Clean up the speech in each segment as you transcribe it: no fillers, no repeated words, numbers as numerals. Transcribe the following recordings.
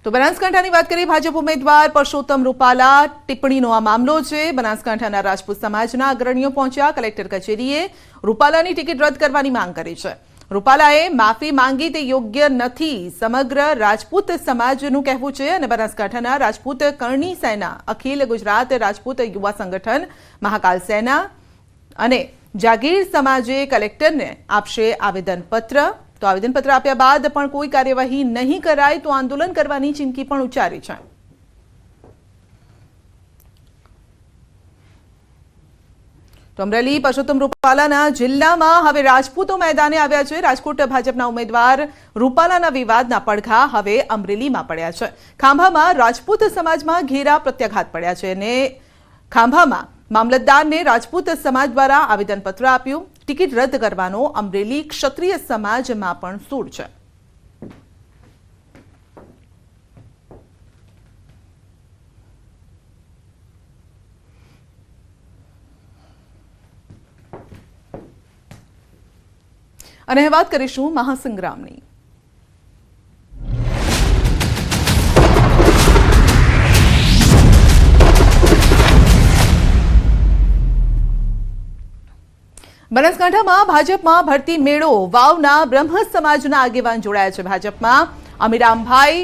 તો બનાસકાંઠાની વાત કરીએ ભાજપ ઉમેદવાર પરસોત્તમ રૂપાલા ટિપ્પણીનો આ મામલો છે। બનાસકાંઠાના રાજપૂત સમાજના અગ્રણીઓ પહોંચ્યા કલેક્ટર કચેરીએ રૂપાલાની ટિકિટ રદ કરવાની માંગ કરી છે। રૂપાલાએ માફી માંગી તે યોગ્ય નથી સમગ્ર રાજપૂત સમાજનું કહેવું છે અને બનાસકાંઠાના રાજપૂત કરણી સેના, અખિલ ગુજરાત રાજપૂત યુવા સંગઠન, મહાકાલ સેના અને જાગીર સમાજે કલેક્ટરને આપશે આવેદનપત્ર। तो आवेदनपत्र आप्या बाद पण कोई कार्यवाही नहीं कराय तो आंदोलन करवानी चीमकी पण उच्चारी छे। तो अमरेली परसोत्तम रूपालाना जिल्लामां हवे राजपूतो मैदाने आव्या छे। राजकोट भाजपना उमेदवार रूपालाना विवादना પડઘા हवे अमरेलीमां पड्या छे। खांभामां राजपूत समाजमां घेरा प्रत्याघात पड्या छे ने खांभामां मामलतदारने राजपूत समाज द्वारा आवेदनपत्र आप्युं। टिकिट रद्द करवानो अमरेली क्षत्रिय समाजमां पण सूर छे। અને વાત કરીશું મહાસંગ્રામની। બનાસકાંઠામાં ભાજપમાં ભરતી મેળો વાવના બ્રહ્મ સમાજના આગેવાન જોડાયા છે। ભાજપમાં અમીરામભાઈ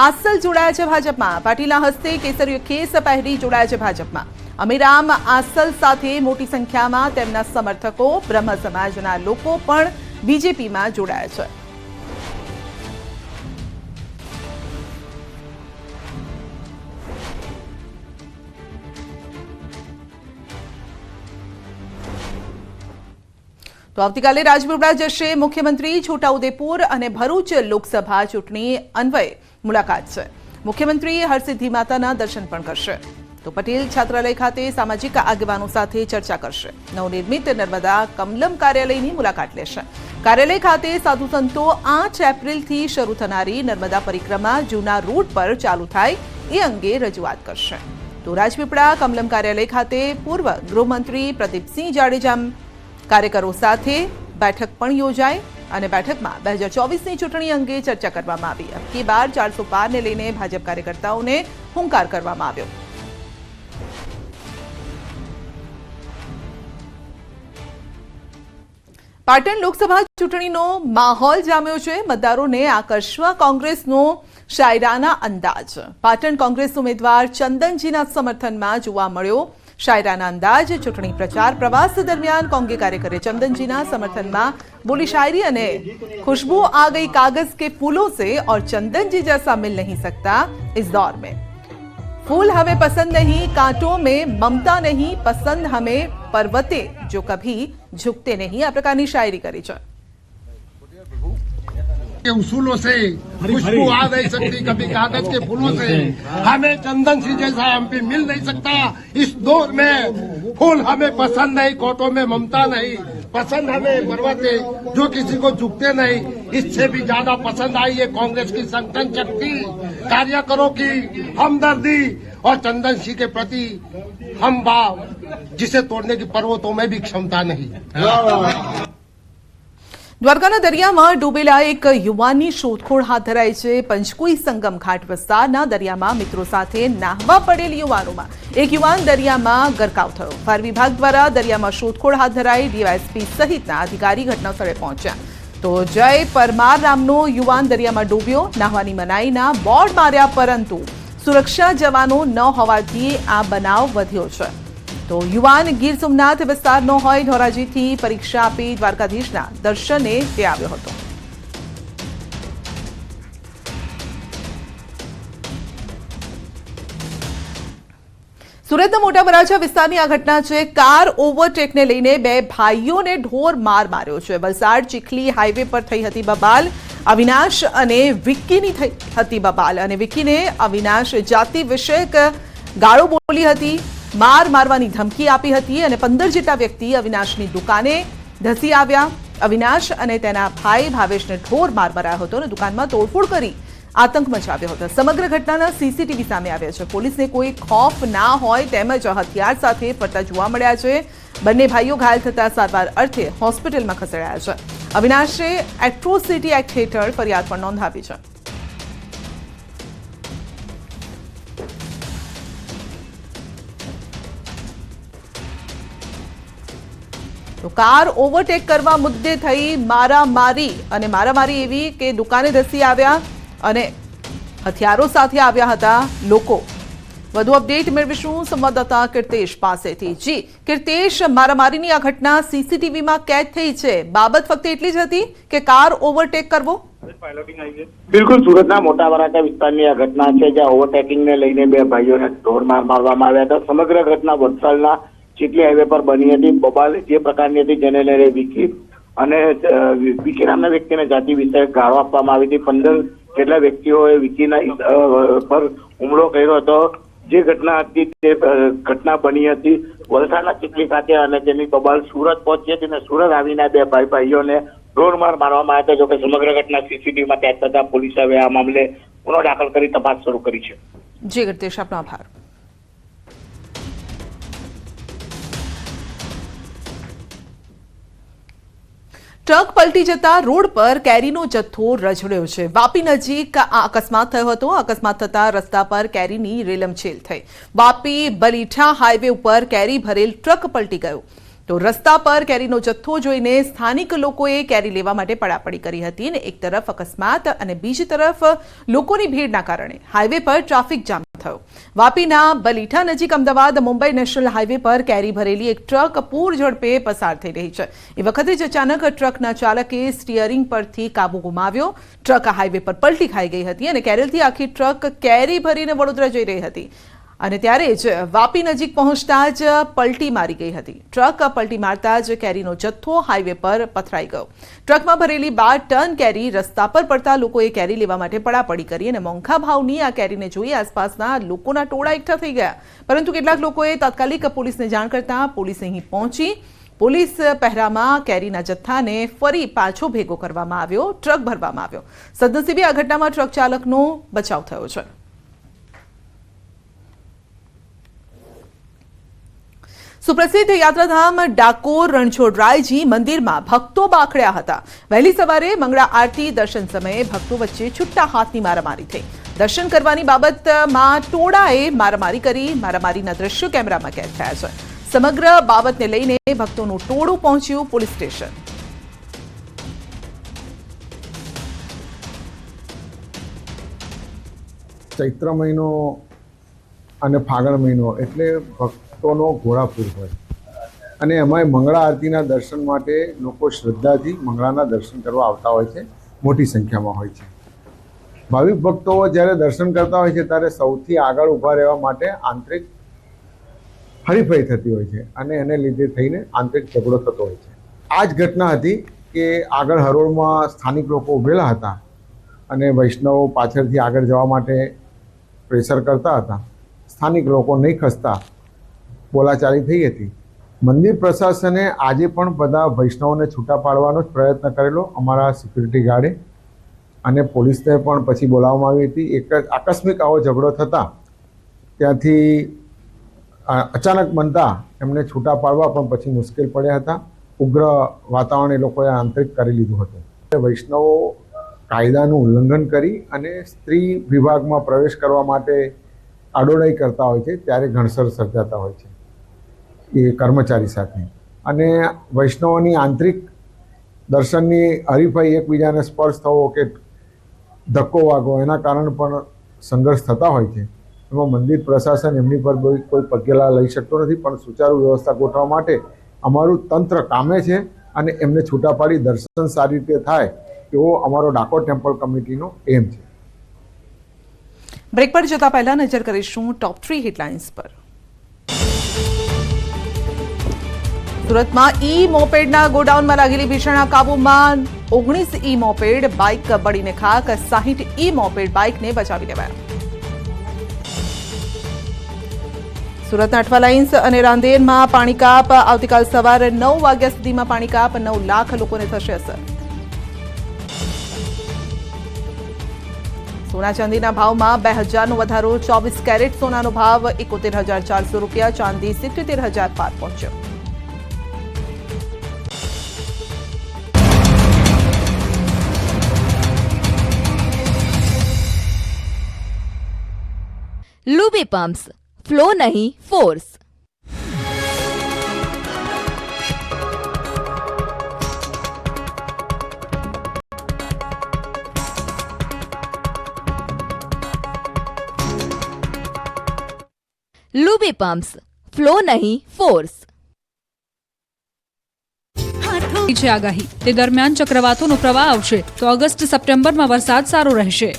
આસલ જોડાયા છે। ભાજપમાં પાટીલના હસ્તે કેસરીયો ખેસ પહેરી જોડાયા છે। ભાજપમાં અમીરામ આસલ સાથે મોટી સંખ્યામાં તેમના સમર્થકો બ્રહ્મ સમાજના લોકો પણ બીજેપીમાં જોડાયા છે। तो आवतीकाले રાજપીપળા જશે મુખ્યમંત્રી। છોટાઉદેપુર અને ભરૂચ લોકસભા ચૂંટણી અન્વયે મુલાકાત છે। મુખ્યમંત્રી હરસિદ્ધિ માતાના દર્શન પણ કરશે। તો પટેલ છાત્રાલય ખાતે સામાજિક આગેવાનો સાથે ચર્ચા કરશે। નવનિર્મિત નર્મદા કમલમ કાર્યાલયની મુલાકાત લેશે। કાર્યાલય ખાતે સાધુ સંતો 8 એપ્રિલથી શરૂ થનારી નર્મદા પરિક્રમા જૂના રૂટ પર ચાલુ થાય એ અંગે રજૂઆત કરશે। તો રાજપીપળા કમલમ કાર્યાલય ખાતે પૂર્વ ગૃહમંત્રી પ્રદીપસિંહ જાડેજા કાર્યકરો સાથે બેઠક પણ યોજાઈ અને બેઠકમાં 2024ની ચૂંટણી અંગે ચર્ચા કરવામાં આવી। અબકી બાર 400 પારને લઈને ભાજપ કાર્યકર્તાઓને હુંકાર કરવામાં આવ્યો। પાટણ લોકસભા ચૂંટણીનો માહોલ જામ્યો છે। મતદારોને આકર્ષવા કોંગ્રેસનો શાયરાના અંદાજ। પાટણ કોંગ્રેસ ઉમેદવાર ચંદનજીના સમર્થનમાં જોવા મળ્યો शायराना अंदाज। चूंटणी प्रचार प्रवास दरमियान कांग्रेस कार्यकरे चंदनजीना समर्थन में बोली शायरी अने खुशबू आ गई कागज के फूलों से और चंदन जी जैसा मिल नहीं सकता इस दौर में। फूल हमें पसंद नहीं, कांटों में ममता नहीं, पसंद हमें पर्वते जो कभी झुकते नहीं। आ प्रकारनी शायरी करी है। के उसूलों से खुशबू आ नहीं सकती कभी कागज के फूलों से। हमें चंदन सी जैसा एमपी मिल नहीं सकता इस दौर में। फूल हमें पसंद नहीं, कोटों में ममता नहीं, पसंद हमें पर्वते जो किसी को झुकते नहीं। इससे भी ज्यादा पसंद आई है कांग्रेस की संगठन शक्ति, कार्यकरों की हमदर्दी और चंदन सिंह के प्रति हम भाव जिसे तोड़ने की पर्वतों में भी क्षमता नहीं। દ્વારકાના દરિયામાં ડૂબેલા એક યુવાનની શોધખોળ હાથ ધરાઈ છે। પંચકુઈ સંગમ ઘાટ વિસ્તારના દરિયામાં મિત્રો સાથે નાહવા પડેલ યુવાનોમાં એક યુવાન દરિયામાં ગરકાવ થયો। ફાયર વિભાગ દ્વારા દરિયામાં શોધખોળ હાથ ધરાઈ। ડીવાયએસપી સહિતના અધિકારી ઘટનાસ્થળે પહોંચ્યા। તો જય પરમાર નામનો યુવાન દરિયામાં ડૂબ્યો। નાહવાની મનાઈના બોર્ડ માર્યા પરંતુ સુરક્ષા જવાનો ન હોવાથી આ બનાવ વધ્યો છે। तो युवान गीर सोमनाथ विस्तारनो होय धोराजीथी परीक्षा आपी द्वारकाधीशना दर्शने ते आव्यो हतो। સુરતના મોટા વરાછા વિસ્તારની આ ઘટના છે। કાર ઓવરટેકને લઈને બે ભાઈઓને ઢોર માર માર્યો છે। વલસાડ ચીખલી હાઈવે પર થઈ હતી બબાલ। અવિનાશ અને વિક્કીની થઈ હતી બબાલ અને વિક્કીને અવિનાશ જાતિ વિષયક ગાળો બોલી હતી, मार मारवानी धमकी आपी हती अने 15 जेटला व्यक्ति अविनाशनी दुकाने धसी आव्या। अविनाश अने तेना भाई भावेशने ढोर मार मरायो हतो अने दुकानमां तोड़फोड़ करी आतंक मचाव्यो हतो। समग्र घटनाना सीसीटीवी सामे आव्या छे। पोलीसने कोई खौफ ना होय तेमज हथियार साथे फरता जोवा मळ्या छे। बंने भाईओ घायल थता सारवार अर्थे होस्पिટલમાં ખસેડાયા છે। અવિનાશે એટ્રોસિટી એક્ટ હેઠળ ફરિયાદ પણ નોંધાવી છે। તો કાર ઓવરટેક કરવા મુદ્દે થઈ મારામારી એવી કે દુકાને ધસી આવ્યા અને હથિયારો સાથે આવ્યા હતા લોકો। વધુ અપડેટ મેળવીશું સંવાદદાતા કીર્તેશ પાસેથી। જી કીર્તેશ, મારામારીની આ ઘટના સીસીટીવીમાં કેદ થઈ છે, બાબત ફક્ત એટલી જ હતી કે કાર ઓવરટેક કરવો? બિલકુલ, સુરતના મોટા વરાછા વિસ્તારની આ ઘટના છે, જ્યાં ઓવરટેકિંગને લઈને બે ભાઈઓને ઢોરમાર મારવામાં આવ્યા હતા। સમગ્ર ઘટના વડસાલના ચીખલી હાઈવે પર બની હતી। બબાલ જે પ્રકારની હતી જેને લઈને વિકી નામના વ્યક્તિને જાતિ વિષયક ગાળો આપવામાં આવી હતી। 15 જેટલા વ્યક્તિઓએ વિકીના પર હુમલો કર્યો હતો। જે ઘટના હતી તે ઘટના બની હતી વલસાડના ચીખલી ખાતે અને તેની બબાલ સુરત પહોંચી હતી અને સુરત આવીને બે ભાઈઓને ઢોરમાર મારવામાં આવ્યા હતા। જોકે સમગ્ર ઘટના સીસીટીવીમાં કેદ થતા પોલીસે હવે આ મામલે ગુનો દાખલ કરી તપાસ શરૂ કરી છે। જી કીર્તેશ, આપનો આભાર। ટ્રક પલટી જતા રોડ પર કેરીનો જથ્થો રઝળ્યો છે। વાપી નજીક આ અકસ્માત થયો હતો। અકસ્માત થતા રસ્તા પર કેરીની રેલમછેલ થઈ। વાપી બલીઠા હાઈવે ઉપર કેરી ભરેલ ટ્રક પલટી ગયો તો રસ્તા પર કેરીનો જથ્થો જોઈને સ્થાનિક લોકોએ કેરી લેવા માટે પડાપડી કરી હતી અને એક તરફ અકસ્માત અને બીજી તરફ લોકોની ભીડના કારણે હાઈવે પર ટ્રાફિક જામ થયો। વાપીના બલીઠા નજીક અમદાવાદ મુંબઈ નેશનલ હાઈવે પર કેરી ભરેલી એક ટ્રક પૂર ઝડપે પસાર થઈ રહી છે। એ વખતે જ અચાનક ટ્રકના ચાલકે સ્ટીયરિંગ પરથી કાબુ ગુમાવ્યો। ટ્રક હાઈવે પર પલટી ખાઈ ગઈ હતી અને કેરેલથી આખી ટ્રક કેરી ભરીને વડોદરા જઈ રહી હતી અને ત્યારે જ વાપી નજીક પહોંચતા જ પલટી મારી ગઈ હતી। ટ્રક પલટી મારતા જ કેરીનો જથ્થો હાઈવે પર પથરાઈ ગયો। ટ્રકમાં ભરેલી 12 ટન કેરી રસ્તા પર પડતા લોકોએ કેરી લેવા માટે પડાપડી કરી અને મોંઘા ભાવની આ કેરીને જોઈ આસપાસના લોકોના ટોળા એકઠા થઈ ગયા, પરંતુ કેટલાક લોકોએ તાત્કાલિક પોલીસને જાણ કરતા પોલીસ અહીં પહોંચી પોલીસ પહેરામાં કેરીના જથ્થાને ફરી પાછો ભેગો કરવામાં આવ્યો, ટ્રક ભરવામાં આવ્યો। સદનસીબે આ ઘટનામાં ટ્રક ચાલકનો બચાવ થયો છે। સુપ્રસિદ્ધ યાત્રાધામ ડાકોર રણછોડરાયજી મંદિરમાં ભક્તો બાખડ્યા હતા। વહેલી સવારે મંગળા આરતી દર્શન સમયે ભક્તો વચ્ચે છૂટા હાથની મારામારી થઈ। દર્શન કરવાની બાબતમાં ટોળાએ મારામારી કરી। મારામારીના દ્રશ્યો કેમેરામાં કેદ થયા છે। સમગ્ર બાબતને લઈને ભક્તોનું ટોળું પહોંચ્યું પોલીસ સ્ટેશન। ચૈત્ર મહિનો અને ફાગણ મહિનો એટલે ભક્તોનો ઘોડાપૂર હોય અને એમાંય મંગળા આરતીના દર્શન માટે લોકો શ્રદ્ધાથી મંગળાના દર્શન કરવા આવતા હોય છે, મોટી સંખ્યામાં હોય છે। ભાવિક ભક્તો જ્યારે દર્શન કરતા હોય છે ત્યારે સૌથી આગળ ઊભા રહેવા માટે આંતરિક હરીફાઈ થતી હોય છે અને એને લીધે થઈને આંતરિક ઝઘડો થતો હોય છે। આ જ ઘટના હતી કે આગળ હરોળમાં સ્થાનિક લોકો ઊભેલા હતા અને વૈષ્ણવ પાછળથી આગળ જવા માટે પ્રેશર કરતા હતા। સ્થાનિક લોકો નહીં ખસતા બોલાચાલી થઈ હતી। મંદિર પ્રશાસને આજે પણ બધા વૈષ્ણવોને છૂટા પાડવાનો જ પ્રયત્ન કરેલો અમારા સિક્યુરિટી ગાર્ડે અને પોલીસને પણ પછી બોલાવવામાં આવી હતી। એક આકસ્મિક આવો ઝઘડો થતાં ત્યાંથી અચાનક બનતા એમને છૂટા પાડવા પણ પછી મુશ્કેલ પડ્યા હતા। ઉગ્ર વાતાવરણ એ લોકોએ આંતરિક કરી લીધું હતું। વૈષ્ણવો કાયદાનું ઉલ્લંઘન કરી અને સ્ત્રી વિભાગમાં પ્રવેશ કરવા માટે આડોડાઈ કરતા હોય છે ત્યારે ઘણસર સર્જાતા હોય છે એ કર્મચારી સાથે અને વૈષ્ણવોની આંતરિક દર્શનની હરીફાઈ એકબીજાને સ્પર્શ થવો કે ધક્કો વાગવો એના કારણે પણ સંઘર્ષ થતા હોય છે। એમાં મંદિર પ્રશાસન એમની પર કોઈ પગેલા લઈ શકતો નથી, પણ સુચારુ વ્યવસ્થા ગોઠવવા માટે અમારું તંત્ર કામે છે અને એમને છૂટા પાડી દર્શન સારી રીતે થાય એવો અમારો ડાકોર ટેમ્પલ કમિટીનો એમ છે। બ્રેક પર જતા પહેલા નજર કરીશું ટોપ 3 હેડલાઇન્સ પર। સુરતમાં ઈ મોપેડના ગોડાઉનમાં લાગેલી ભીષણ આગ કાબૂમાં। 19 ઈ મોપેડ બાઇક બળીને ખાક। 60 ઈ મોપેડ બાઇકને બચાવી લેવાયા। સુરતના અઠવા લાઇન્સ અને રાંદેરમાં પાણી કાપ। આવતીકાલ સવારે 9 વાગ્યા સુધીમાં પાણી કાપ। 9 લાખ લોકોને થશે અસર। સોના ચાંદીના ભાવમાં 2000નો વધારો। 24 કેરેટ સોનાનો ભાવ 71,400 રૂપિયા। ચાંદી 77,000 પાર પહોંચ્યો। लूबी पंप्स, फ्लो नहीं फोर्स। લુબી પમ્પ્સ, ફ્લો નહીં ફોર્સ. છે આગાહી. તે દરમિયાન ચક્રવાતોનો પ્રવાહ આવશે તો ઓગસ્ટ સપ્ટેમ્બરમાં વરસાદ સારો રહેશે.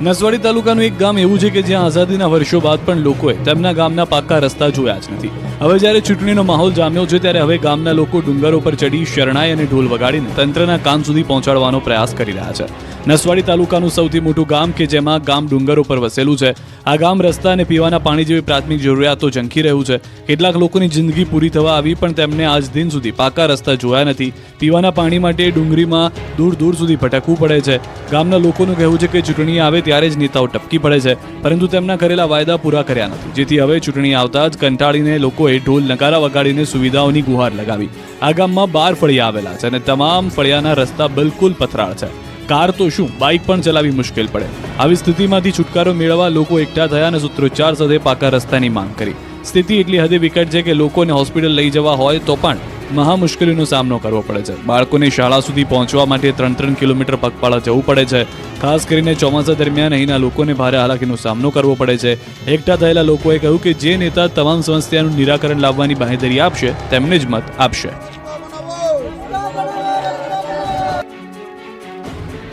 નસવાડી તાલુકાનું એક ગામ એવું છે કે જ્યાં આઝાદીના વર્ષો બાદ પણ લોકોએ તેમના ગામના પાકા રસ્તા જોયા જ નથી. હવે જ્યારે ચૂંટણીનો માહોલ જામ્યો છે ત્યારે હવે ગામના લોકો ડુંગરો પર ચડી શરણાઈ અને ઢોલ વગાડીને તંત્રના કાન સુધી પહોંચાડવાનો પ્રયાસ કરી રહ્યા છે. નસવાડી તાલુકાનું સૌથી મોટું ગામ કે જેમાં ગામ ડુંગરો પર વસેલું છે. આ ગામ રસ્તા અને પીવાના પાણી જેવી પ્રાથમિક જરૂરિયાતો ઝંખી રહ્યું છે. કેટલાક લોકોની જિંદગી પૂરી થવા આવી પણ તેમને આજ દિન સુધી પાકા રસ્તા જોયા નથી. પીવાના પાણી માટે ડુંગરીમાં દૂર દૂર સુધી ભટકવું પડે છે. ગામના લોકોનું કહેવું છે કે ચૂંટણી આવે ત્યારે જ નેતાઓ ટપકી પડે છે, પરંતુ તેમના કરેલા વાયદા પૂરા કર્યા નથી. જેથી હવે ચૂંટણી આવતા જ કંટાળીને લોકોએ ઢોલ નગારા વગાડીને સુવિધાઓની ગુહાર લગાવી. આ ગામમાં 12 ફળિયા આવેલા છે અને તમામ ફળિયાના રસ્તા બિલકુલ પથરાળ છે. કાર તો શું, બાઇક પણ ચલાવી મુશ્કેલ પડે. આવી સ્થિતિમાંથી છુટકારો મેળવવા લોકો એકઠા થયા અને સૂત્રોચ્ચાર સાથે પાકા રસ્તાની માંગ કરી. સ્થિતિ એટલી હદે વિકટ છે કે લોકોને હોસ્પિટલ લઈ જવા હોય તો પણ મહા મુશ્કેલીનો સામનો કરવો પડે છે. બાળકોને શાળા સુધી પહોંચવા માટે 3-3 કિલોમીટર પગપાળા જવું પડે છે. ખાસ કરીને ચોમાસા દરમિયાન અહીંના લોકોને ભારે હાલાકીનો સામનો કરવો પડે છે. એકઠા થયેલા લોકોએ કહ્યું કે જે નેતા તમામ સમસ્યાનું નિરાકરણ લાવવાની બાંહેધરી આપશે તેમને જ મત આપશે.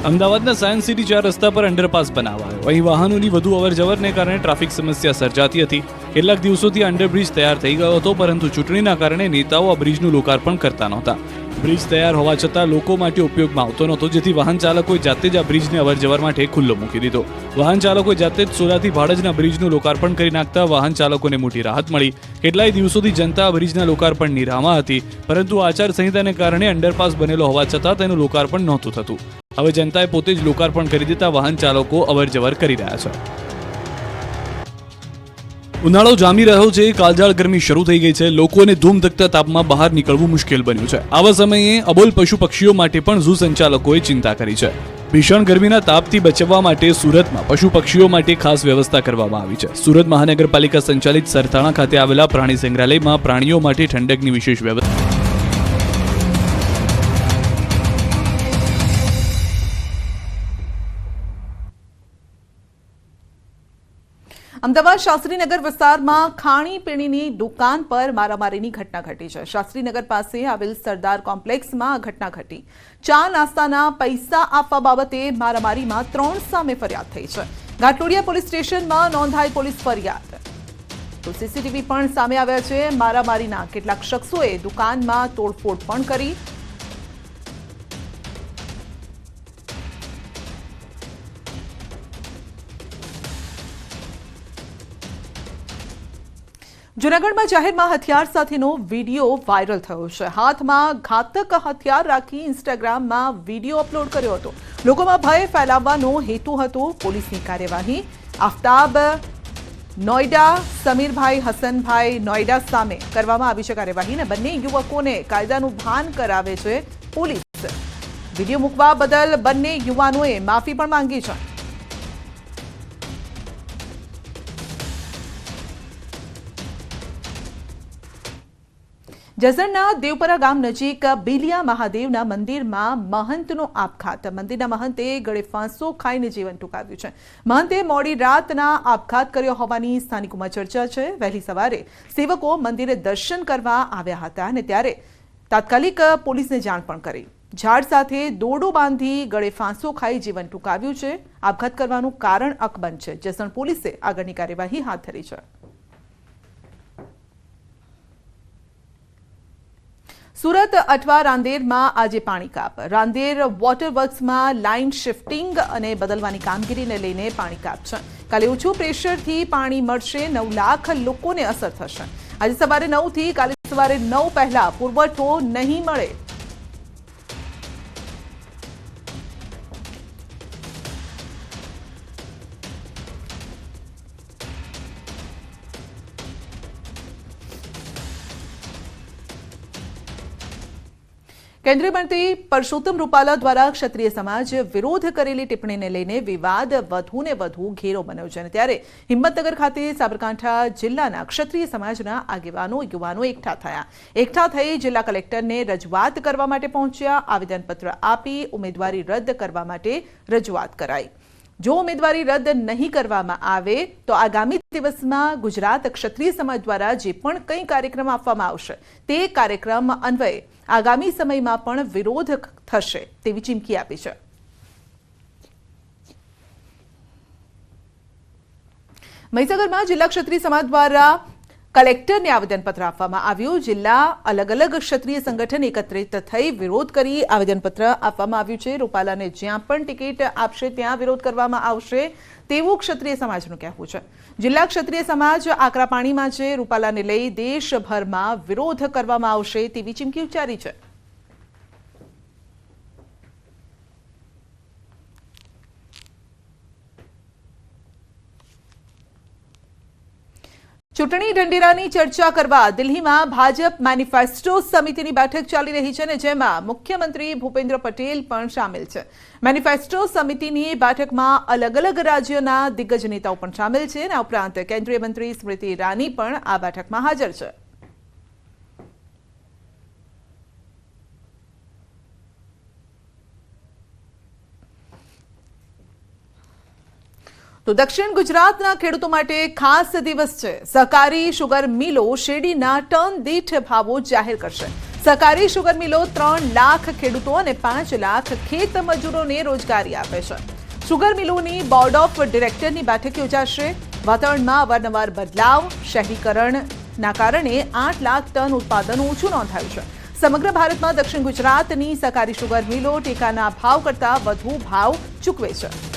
અમદાવાદના સાયન્સ સિટી 4 રસ્તા પર અંડરપાસ બનાવાયો. અહીં વાહનોની વધુ અવરજવરને કારણે ટ્રાફિક સમસ્યા સર્જાતી હતી. કેટલાક દિવસોથી અંડરબ્રિજ તૈયાર થઈ ગયો હતો, પરંતુ ચૂંટણીના કારણે નેતાઓ આ બ્રિજનું લોકાર્પણ કરતા નહોતા. બ્રિજ તૈયાર હોવા છતાં લોકો માટે ઉપયોગમાં આવતો નહોતો, જેથી વાહન ચાલકોએ જાતે જ આ બ્રિજને અવરજવર માટે ખુલ્લો મૂકી દીધો. વાહન ચાલકોએ જાતે જ સોલાથી ભાડજના બ્રિજનું લોકાર્પણ કરી નાખતા વાહન ચાલકોને મોટી રાહત મળી. કેટલાય દિવસોથી જનતા આ બ્રિજના લોકાર્પણની રાહમાં હતી, પરંતુ આચારસંહિતાને કારણે અંડરપાસ બનેલો હોવા છતાં તેનું લોકાર્પણ નહોતું થતું. હવે જનતાએ પોતે જ લોકાર્પણ કરી દેતા વાહન ચાલકો અવરજવર કરી રહ્યા છે. ઉનાળો જામી રહ્યો છે, કાળઝાળ ગરમી શરૂ થઈ ગઈ છે. લોકોને ધૂમધકતા તાપમાં બહાર નીકળવું મુશ્કેલ બન્યું છે. આવા સમયે અબોલ પશુ પક્ષીઓ માટે પણ ઝૂ સંચાલકોએ ચિંતા કરી છે. ભીષણ ગરમીના તાપથી બચવા માટે સુરતમાં પશુ પક્ષીઓ માટે ખાસ વ્યવસ્થા કરવામાં આવી છે. સુરત મહાનગરપાલિકા સંચાલિત સરથાણા ખાતે આવેલા પ્રાણી સંગ્રહાલયમાં પ્રાણીઓ માટે ઠંડકની વિશેષ વ્યવસ્થા. અમદાવાદ શાસ્ત્રીનગર વિસ્તારમાં ખાણીપીણીની દુકાન પર મારામારીની ઘટના ઘટી છે. શાસ્ત્રીનગર પાસે આવેલ સરદાર કોમ્પ્લેક્સમાં આ ઘટના ઘટી. ચા નાસ્તાના પૈસા આપવા બાબતે મારામારીમાં 3 સામે ફરિયાદ થઈ છે. ઘાટલોડિયા પોલીસ સ્ટેશનમાં નોંધાઈ પોલીસ ફરિયાદ. તો સીસીટીવી પણ સામે આવ્યા છે. મારામારીના કેટલાક શખ્સોએ દુકાનમાં તોડફોડ પણ કરી. જૂનાગઢમાં જાહેરમાં હથિયાર સાથેનો વિડીયો વાયરલ થયો છે. હાથમાં ઘાતક હથિયાર રાખી ઇન્સ્ટાગ્રામમાં વિડીયો અપલોડ કર્યો હતો. લોકોમાં ભય ફેલાવવાનો હેતુ હતો. પોલીસની કાર્યવાહી. આફતાબ નોઈડા, સમીરભાઈ હસનભાઈ નોઈડા સામે કરવામાં આવી છે કાર્યવાહી અને બંને યુવકોને કાયદાનું ભાન કરાવે છે પોલીસ. વિડીયો મૂકવા બદલ બંને યુવાનોએ માફી પણ માંગી છે. જસદણના દેવપરા ગામ નજીક બિલિયા મહાદેવના મંદિરમાં મહંતનો આપઘાત. મંદિરના મહંતે ગળે ફાંસો ખાઈને જીવન ટૂંકાવ્યું છે. મહંતે મોડી રાતના આપઘાત કર્યો હોવાની સ્થાનિકોમાં ચર્ચા છે. વહેલી સવારે સેવકો મંદિરે દર્શન કરવા આવ્યા હતા અને ત્યારે તાત્કાલિક પોલીસને જાણ પણ કરી. ઝાડ સાથે દોરડો બાંધી ગળે ફાંસો ખાઈ જીવન ટૂંકાવ્યું છે. આપઘાત કરવાનું કારણ અકબંધ છે. જસદણ પોલીસે આગળની કાર્યવાહી હાથ ધરી છે. સુરત અઠવા રાંદેરમાં આજે પાણી કાપ. રાંદેર વોટર વર્ક્સમાં લાઇન શિફ્ટિંગ અને બદલવાની કામગીરીને લઈને પાણી કાપ છે. કાલે ઓછું પ્રેશરથી પાણી મળશે. 9 લાખ લોકોને અસર થશે. આજે સવારે 9 થી કાલે સવારે 9 પહેલા પુરવઠો નહીં મળે. કેન્દ્રીય મંત્રી પરસોત્તમ રૂપાલા દ્વારા ક્ષત્રિય સમાજ વિરોધ કરેલી ટિપ્પણીને લઈને વિવાદ વધુને વધુ ઘેરો બન્યો છે. ત્યારે હિંમતનગર ખાતે સાબરકાંઠા જિલ્લાના ક્ષત્રિય સમાજના આગેવાનો યુવાનો એકઠા થઈ જિલ્લા કલેક્ટરને રજૂઆત કરવા માટે પહોંચ્યા. આવેદનપત્ર આપી ઉમેદવારી રદ કરવા માટે રજૂઆત કરાઈ. જો ઉમેદવારી રદ નહીં કરવામાં આવે તો આગામી દિવસમાં ગુજરાત ક્ષત્રિય સમાજ દ્વારા જે પણ કંઈ કાર્યક્રમ આપવામાં આવશે તે કાર્યક્રમ અન્વયે આગામી સમયમાં પણ વિરોધ થશે તેવી ચીમકી આપી છે. મહીસાગરમાં જિલ્લા ક્ષત્રિય સમાજ દ્વારા કલેક્ટરને આવેદનપત્ર આપવામાં આવ્યું. જિલ્લા અલગ અલગ ક્ષત્રિય સંગઠન એકત્રિત થઈ વિરોધ કરી આવેદનપત્ર આપવામાં આવ્યું છે. રૂપાલાને જ્યાં પણ ટિકિટ આપશે ત્યાં વિરોધ કરવામાં આવશે તેવું ક્ષત્રિય સમાજનું કહેવું છે. જિલ્લા ક્ષત્રિય સમાજ આકરા પાણીમાં છે. રૂપાલાને લઈ દેશભરમાં વિરોધ કરવામાં આવશે તેવી ચીમકી ઉચ્ચારી છે. ચૂંટણી ઢંઢેરાની ચર્ચા કરવા દિલ્હીમાં ભાજપ મેનિફેસ્ટો સમિતિની બેઠક ચાલી રહી છે અને જેમાં મુખ્યમંત્રી ભૂપેન્દ્ર પટેલ પણ સામેલ છે. મેનિફેસ્ટો સમિતિની બેઠકમાં અલગ અલગ રાજ્યોના દિગ્ગજ નેતાઓ પણ સામેલ છે અને આ ઉપરાંત કેન્દ્રીય મંત્રી સ્મૃતિ ઈરાની પણ આ બેઠકમાં હાજર છે. તો દક્ષિણ ગુજરાતના ખેડૂતો માટે ખાસ દિવસ છે. સહકારી શુગર મિલો શેરડીના ટન દીઠ ભાવો જાહેર કરશે. સહકારી શુગર મિલો 3 લાખ ખેડૂતો અને 5 લાખ ખેત મજૂરોને રોજગારી આપે છે. શુગર મિલોની બોર્ડ ઓફ ડિરેક્ટરની બેઠક યોજાશે. વાતાવરણમાં અવારનવાર બદલાવ, શહેરીકરણના કારણે 8 લાખ ટન ઉત્પાદન ઓછું નોંધાયું છે. સમગ્ર ભારતમાં દક્ષિણ ગુજરાતની સહકારી શુગર મિલો ટેકાના ભાવ કરતાં વધુ ભાવ ચૂકવે છે.